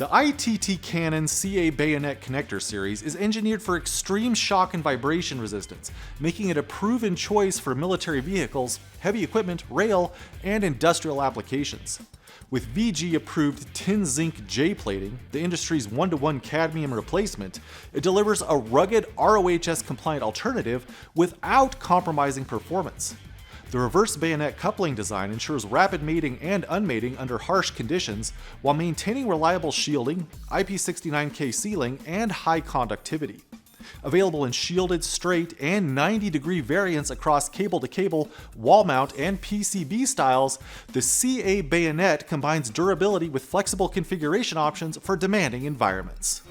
The ITT Canon CA Bayonet connector series is engineered for extreme shock and vibration resistance, making it a proven choice for military vehicles, heavy equipment, rail, and industrial applications. With VG-approved tin zinc J plating, the industry's 1-to-1 cadmium replacement, it delivers a rugged RoHS-compliant alternative without compromising performance. The reverse bayonet coupling design ensures rapid mating and unmating under harsh conditions while maintaining reliable shielding, IP69K sealing, and high conductivity. Available in shielded, straight, and 90-degree variants across cable-to-cable, wall mount, and PCB styles, the CA Bayonet combines durability with flexible configuration options for demanding environments.